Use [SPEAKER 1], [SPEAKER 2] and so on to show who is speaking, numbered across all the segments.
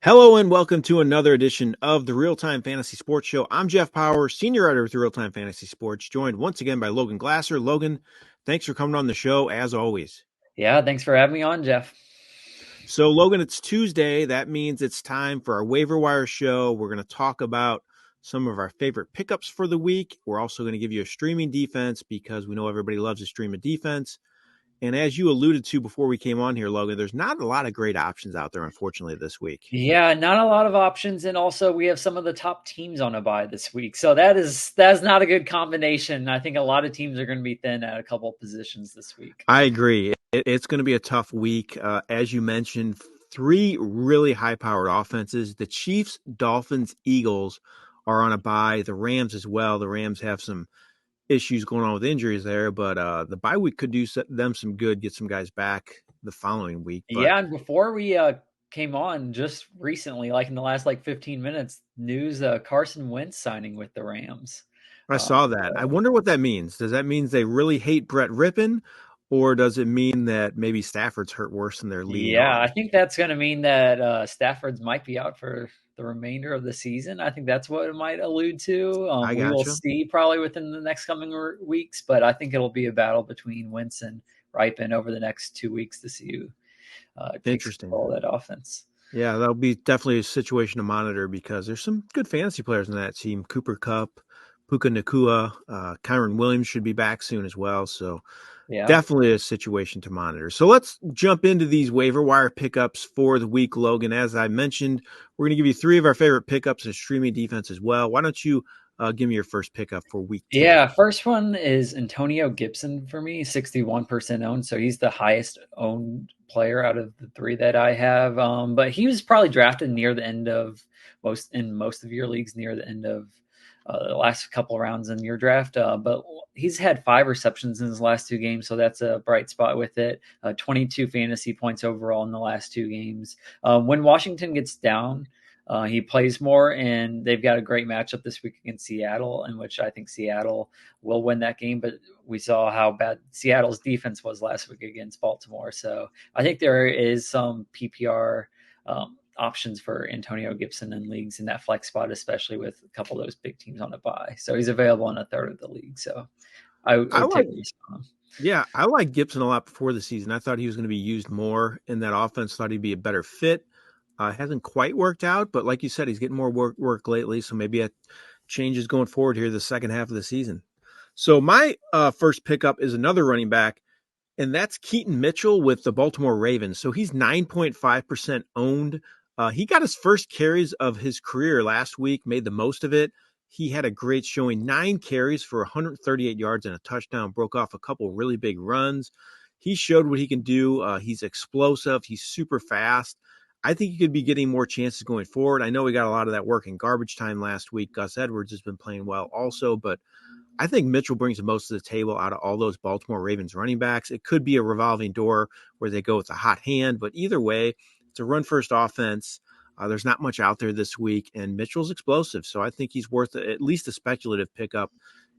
[SPEAKER 1] Hello and welcome to another edition of the RealTime Fantasy Sports Show. I'm Jeff Paur, senior editor with RealTime Fantasy Sports, joined once again by Logan Glaser. Logan, thanks for coming on the show as always.
[SPEAKER 2] Yeah, thanks for having me on, Jeff.
[SPEAKER 1] So, Logan, it's Tuesday. That means it's time for our waiver wire show. We're going to talk about some of our favorite pickups for the week. We're also going to give you a streaming defense because we know everybody loves a streaming defense. And as you alluded to before we came on here, Logan, there's not a lot of great options out there, unfortunately, this week.
[SPEAKER 2] Yeah, not a lot of options, and also we have some of the top teams on a bye this week, so that's not a good combination. I think a lot of teams are going to be thin at a couple of positions this week.
[SPEAKER 1] I agree. It's going to be a tough week. As you mentioned, three really high-powered offenses. The Chiefs, Dolphins, Eagles are on a bye. The Rams as well. The Rams have some issues going on with injuries there, but the bye week could do them some good, get some guys back the following week. But
[SPEAKER 2] Yeah, and before we came on just recently, like in the last 15 minutes, news Carson Wentz signing with the Rams.
[SPEAKER 1] I saw that. I wonder what that means. Does that mean they really hate Brett Rippon, or does it mean that maybe Stafford's hurt worse than they're leading
[SPEAKER 2] Yeah,
[SPEAKER 1] on?
[SPEAKER 2] I think that's going to mean that Stafford's might be out for the remainder of the season. I think that's what it might allude to.
[SPEAKER 1] I
[SPEAKER 2] We will
[SPEAKER 1] gotcha.
[SPEAKER 2] see probably within the next coming weeks, but I think it'll be a battle between Wentz and Ripon over the next 2 weeks to see who takes
[SPEAKER 1] Interesting.
[SPEAKER 2] control of that offense.
[SPEAKER 1] Yeah, that'll be definitely a situation to monitor because there's some good fantasy players in that team. Cooper Kupp, Puka Nakua, Kyron Williams should be back soon as well. So
[SPEAKER 2] Yeah.
[SPEAKER 1] definitely a situation to monitor. So let's jump into these waiver wire pickups for the week, Logan. As I mentioned, we're going to give you three of our favorite pickups and streaming defense as well. Why don't you give me your first pickup for week 10?
[SPEAKER 2] Yeah, first one is Antonio Gibson for me, 61% owned. So he's the highest owned player out of the three that I have. But he was probably drafted near the end of most of your leagues, near the end of the last couple rounds in your draft. But he's had 5 receptions in his last 2 games, so that's a bright spot with it. 22 fantasy points overall in the last 2 games. When Washington gets down, he plays more, and they've got a great matchup this week against Seattle, in which I think Seattle will win that game. But we saw how bad Seattle's defense was last week against Baltimore. So I think there is some PPR options for Antonio Gibson in leagues in that flex spot, especially with a couple of those big teams on a bye. So he's available in a third of the league. So I
[SPEAKER 1] I
[SPEAKER 2] would
[SPEAKER 1] like
[SPEAKER 2] take a risk on him.
[SPEAKER 1] Yeah, I like Gibson a lot before the season. I thought he was going to be used more in that offense, thought he'd be a better fit. Hasn't quite worked out, but like you said, he's getting more work lately, so maybe it changes going forward here the second half of the season. So my first pickup is another running back, and that's Keaton Mitchell with the Baltimore Ravens. So he's 9.5% owned. He got his first carries of his career last week, made the most of it. He had a great showing, 9 carries for 138 yards and a touchdown, broke off a couple really big runs. He showed what he can do. He's explosive. He's super fast. I think he could be getting more chances going forward. I know we got a lot of that work in garbage time last week. Gus Edwards has been playing well also, but I think Mitchell brings the most to the table out of all those Baltimore Ravens running backs. It could be a revolving door where they go with a hot hand, but either way, it's a run-first offense. There's not much out there this week, and Mitchell's explosive, so I think he's worth at least a speculative pickup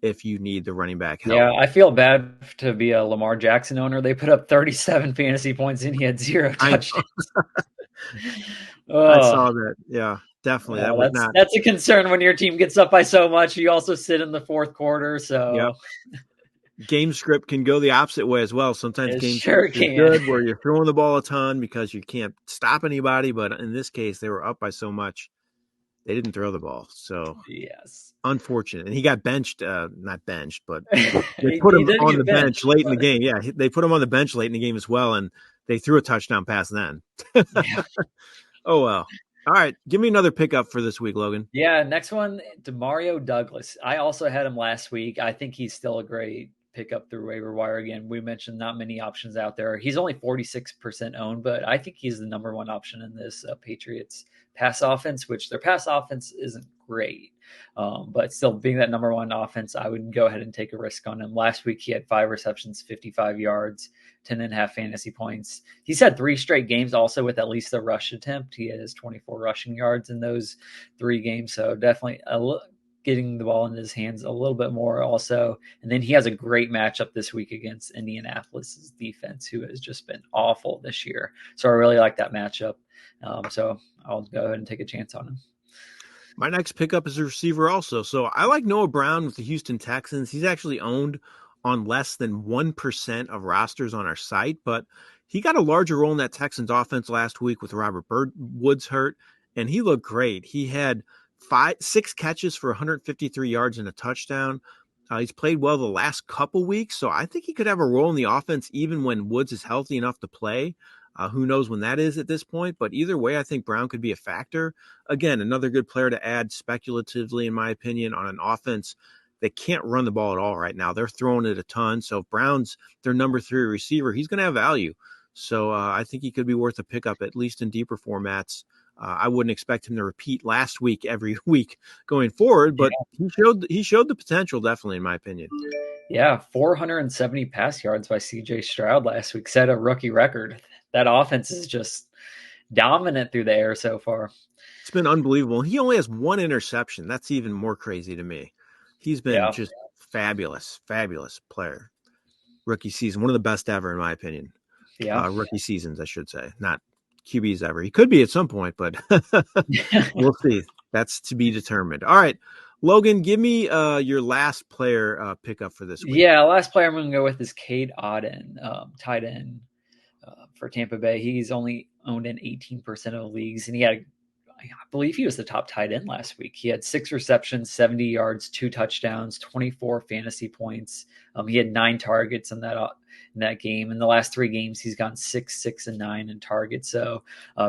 [SPEAKER 1] if you need the running back help.
[SPEAKER 2] Yeah, I feel bad to be a Lamar Jackson owner. They put up 37 fantasy points and he had 0
[SPEAKER 1] I
[SPEAKER 2] touchdowns.
[SPEAKER 1] I
[SPEAKER 2] Oh,
[SPEAKER 1] saw that. Yeah, definitely. That was not.
[SPEAKER 2] that's a concern when your team gets up by so much. You also sit in the fourth quarter,
[SPEAKER 1] Yep.
[SPEAKER 2] so
[SPEAKER 1] Game script can go the opposite way as well. Sometimes
[SPEAKER 2] it
[SPEAKER 1] game
[SPEAKER 2] sure
[SPEAKER 1] script is
[SPEAKER 2] can.
[SPEAKER 1] good where you're throwing the ball a ton because you can't stop anybody, but in this case, they were up by so much they didn't throw the ball. So
[SPEAKER 2] Yes.
[SPEAKER 1] unfortunate. And he got benched, not benched, but they
[SPEAKER 2] He
[SPEAKER 1] put him
[SPEAKER 2] did
[SPEAKER 1] on
[SPEAKER 2] get
[SPEAKER 1] the bench
[SPEAKER 2] benched,
[SPEAKER 1] late in the
[SPEAKER 2] but
[SPEAKER 1] game. Yeah, they put him on the bench late in the game as well, and they threw a touchdown pass then.
[SPEAKER 2] yeah.
[SPEAKER 1] Oh, well. All right, give me another pickup for this week, Logan.
[SPEAKER 2] Yeah, next one, Demario Douglas. I also had him last week. I think he's still a great pickup through waiver wire. Again, we mentioned not many options out there. He's only 46% owned, but I think he's the number one option in this Patriots pass offense, which their pass offense isn't great. But still being that number one offense, I would go ahead and take a risk on him. Last week, he had 5 receptions, 55 yards, 10.5 fantasy points. He's had 3 straight games also with at least a rush attempt. He has 24 rushing yards in those 3 games. So definitely getting the ball in his hands a little bit more also. And then he has a great matchup this week against Indianapolis's defense, who has just been awful this year. So I really like that matchup. So I'll go ahead and take a chance on him.
[SPEAKER 1] My next pickup is a receiver also. So I like Noah Brown with the Houston Texans. He's actually owned on less than 1% of rosters on our site, but he got a larger role in that Texans offense last week with Robert Woods hurt, and he looked great. He had 6 catches for 153 yards and a touchdown. He's played well the last couple weeks, so I think he could have a role in the offense even when Woods is healthy enough to play. Who knows when that is at this point, but either way, I think Brown could be a factor. Again, another good player to add speculatively, in my opinion, on an offense that can't run the ball at all right now. They're throwing it a ton. So if Brown's their number 3 receiver, he's going to have value. So I think he could be worth a pickup, at least in deeper formats. I wouldn't expect him to repeat last week every week going forward, but he showed the potential, definitely, in my opinion.
[SPEAKER 2] Yeah, 470 pass yards by CJ Stroud last week, set a rookie record. That offense is just dominant through the air so far.
[SPEAKER 1] It's been unbelievable. He only has 1 interception. That's even more crazy to me. He's been just fabulous player. Rookie season, one of the best ever, in my opinion.
[SPEAKER 2] Yeah.
[SPEAKER 1] Rookie seasons, I should say, not QBs ever. He could be at some point, but we'll see. That's to be determined. All right, Logan, give me your last player pickup for this week.
[SPEAKER 2] Yeah, last player I'm going to go with is Cade Otton, tight end for Tampa Bay. He's only owned in 18% of the leagues, and I believe he was the top tight end last week. He had 6 receptions, 70 yards, 2 touchdowns, 24 fantasy points. He had 9 targets in that game. In the last 3 games, he's gone 6, 6, and 9 in targets. So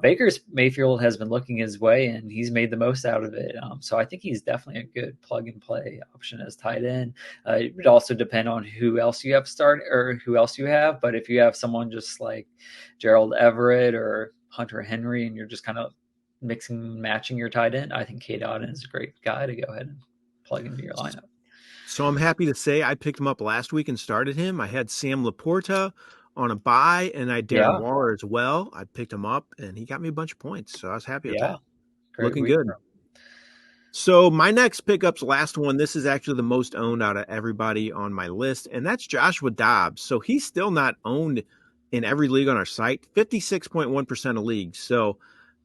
[SPEAKER 2] Baker Mayfield has been looking his way, and he's made the most out of it. So I think he's definitely a good plug-and-play option as tight end. It would also depend on who else you have who else you have. But if you have someone just like Gerald Everett or Hunter Henry, and you're just kind of mixing and matching your tight end, I think Cade Otton is a great guy to go ahead and plug into your lineup.
[SPEAKER 1] So I'm happy to say I picked him up last week and started him. I had Sam Laporta on a bye, and I had Darren Waller as well. I picked him up, and he got me a bunch of points, so I was happy with that. Looking good. So my next pickup's last one. This is actually the most owned out of everybody on my list, and that's Joshua Dobbs. So he's still not owned in every league on our site, 56.1% of leagues. So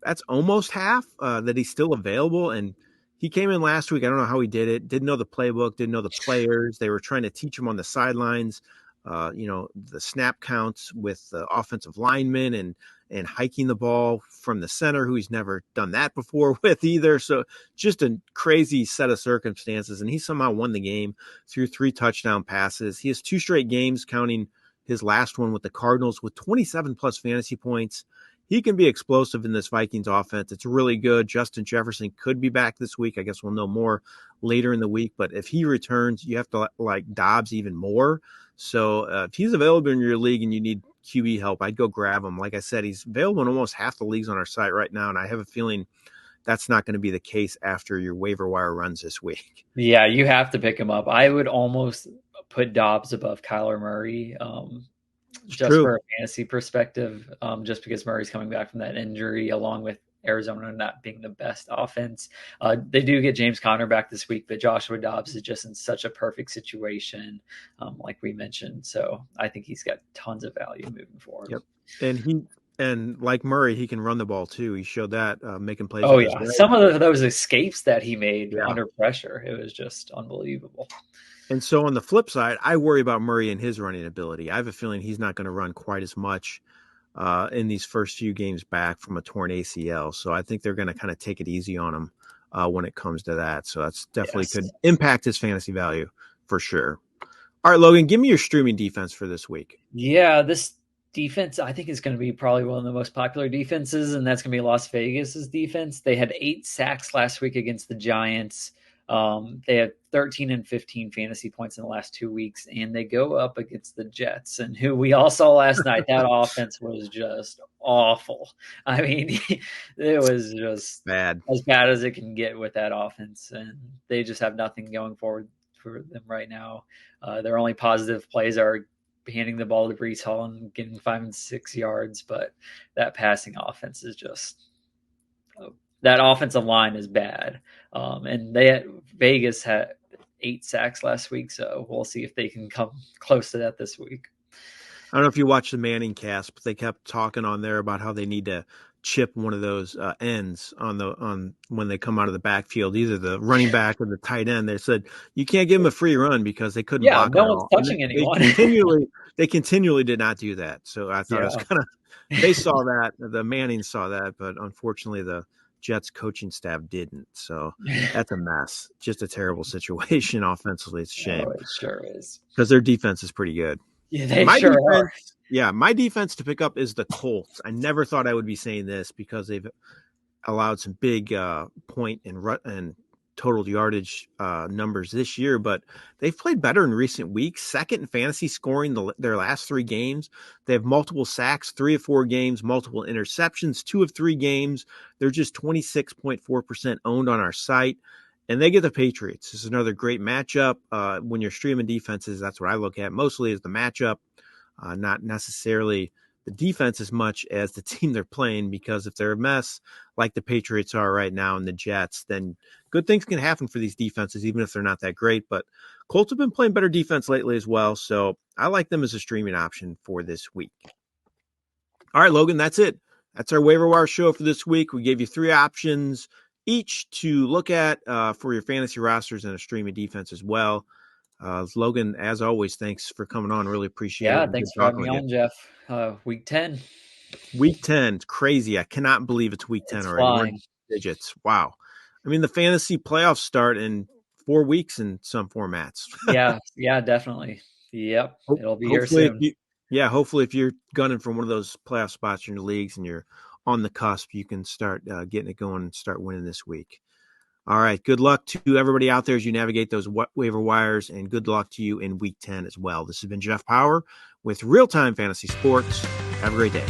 [SPEAKER 1] that's almost half that he's still available. And he came in last week. I don't know how he did it. Didn't know the playbook, didn't know the players. They were trying to teach him on the sidelines, the snap counts with the offensive linemen and hiking the ball from the center, who he's never done that before with either. So just a crazy set of circumstances. And he somehow won the game through 3 touchdown passes. He has 2 straight games, counting his last one with the Cardinals, with 27 plus fantasy points. He can be explosive in this Vikings offense. It's really good. Justin Jefferson could be back this week. I guess we'll know more later in the week. But if he returns, you have to like Dobbs even more. So if he's available in your league and you need QB help, I'd go grab him. Like I said, he's available in almost half the leagues on our site right now, and I have a feeling that's not going to be the case after your waiver wire runs this week.
[SPEAKER 2] Yeah, you have to pick him up. I would almost put Dobbs above Kyler Murray. Just for a fantasy perspective, just because Murray's coming back from that injury, along with Arizona not being the best offense. They do get James Conner back this week, but Joshua Dobbs is just in such a perfect situation, like we mentioned. So I think he's got tons of value moving forward.
[SPEAKER 1] Yep. And like Murray, he can run the ball too. He showed that making plays.
[SPEAKER 2] Oh yeah, some of those escapes that he made under pressure, it was just unbelievable.
[SPEAKER 1] And so on the flip side, I worry about Murray and his running ability. I have a feeling he's not going to run quite as much in these first few games back from a torn ACL. So I think they're going to kind of take it easy on him when it comes to that. So that's definitely could impact his fantasy value for sure. All right, Logan, give me your streaming defense for this week.
[SPEAKER 2] Yeah, this defense, I think, is going to be probably one of the most popular defenses, and that's going to be Las Vegas's defense. They had 8 sacks last week against the Giants. They had 13 and 15 fantasy points in the last 2 weeks, and they go up against the Jets, and who we all saw last night. That offense was just awful. I mean, it was just as bad as it can get with that offense, and they just have nothing going forward for them right now. Their only positive plays are handing the ball to Breece Hall and getting 5 and 6 yards, but that passing offense is just that offensive line is bad. And Vegas had 8 sacks last week, so we'll see if they can come close to that this week.
[SPEAKER 1] I don't know if you watched the Manning cast, but they kept talking on there about how they need to chip one of those ends on when they come out of the backfield, either the running back or the tight end. They said you can't give them a free run because they couldn't
[SPEAKER 2] Yeah,
[SPEAKER 1] block them
[SPEAKER 2] no
[SPEAKER 1] at
[SPEAKER 2] one's
[SPEAKER 1] all. And
[SPEAKER 2] touching
[SPEAKER 1] they
[SPEAKER 2] anyone.
[SPEAKER 1] continually did not do that. So I thought it was
[SPEAKER 2] Yeah.
[SPEAKER 1] kind of they saw that, the Mannings saw that, but unfortunately the Jets coaching staff didn't. So that's a mess. Just a terrible situation offensively. It's a
[SPEAKER 2] Oh,
[SPEAKER 1] shame
[SPEAKER 2] it sure is.
[SPEAKER 1] because their defense is pretty good.
[SPEAKER 2] Yeah, they
[SPEAKER 1] My
[SPEAKER 2] sure are.
[SPEAKER 1] defense, yeah, my defense to pick up is the Colts. I never thought I would be saying this because they've allowed some big point and total yardage numbers this year, but they've played better in recent weeks. Second in fantasy scoring their last 3 games. They have multiple sacks, 3 of 4 games, multiple interceptions, 2 of 3 games. They're just 26.4% owned on our site. And they get the Patriots. This is another great matchup. When you're streaming defenses, that's what I look at mostly is the matchup, not necessarily the defense as much as the team they're playing, because if they're a mess like the Patriots are right now and the Jets, then good things can happen for these defenses, even if they're not that great. But Colts have been playing better defense lately as well, so I like them as a streaming option for this week. All right, Logan, that's it. That's our waiver wire show for this week. We gave you 3 options each to look at for your fantasy rosters and a streaming defense as well. Logan, as always, thanks for coming on. Really appreciate it.
[SPEAKER 2] Yeah,
[SPEAKER 1] And good
[SPEAKER 2] thanks for having
[SPEAKER 1] talking
[SPEAKER 2] me
[SPEAKER 1] with you.
[SPEAKER 2] on, Jeff. Week 10.
[SPEAKER 1] Week 10, it's crazy. I cannot believe it's week 10
[SPEAKER 2] It's
[SPEAKER 1] already. We're
[SPEAKER 2] flying.
[SPEAKER 1] in digits. Wow. I mean, the fantasy playoffs start in 4 weeks in some formats.
[SPEAKER 2] Yeah, definitely. Yep, it'll be here
[SPEAKER 1] Hopefully,
[SPEAKER 2] soon.
[SPEAKER 1] hopefully, if you're gunning for one of those playoff spots in your leagues and you're on the cusp, you can start getting it going and start winning this week. All right. Good luck to everybody out there as you navigate those waiver wires, and good luck to you in week 10 as well. This has been Jeff Paur with RealTime Fantasy Sports. Have a great day.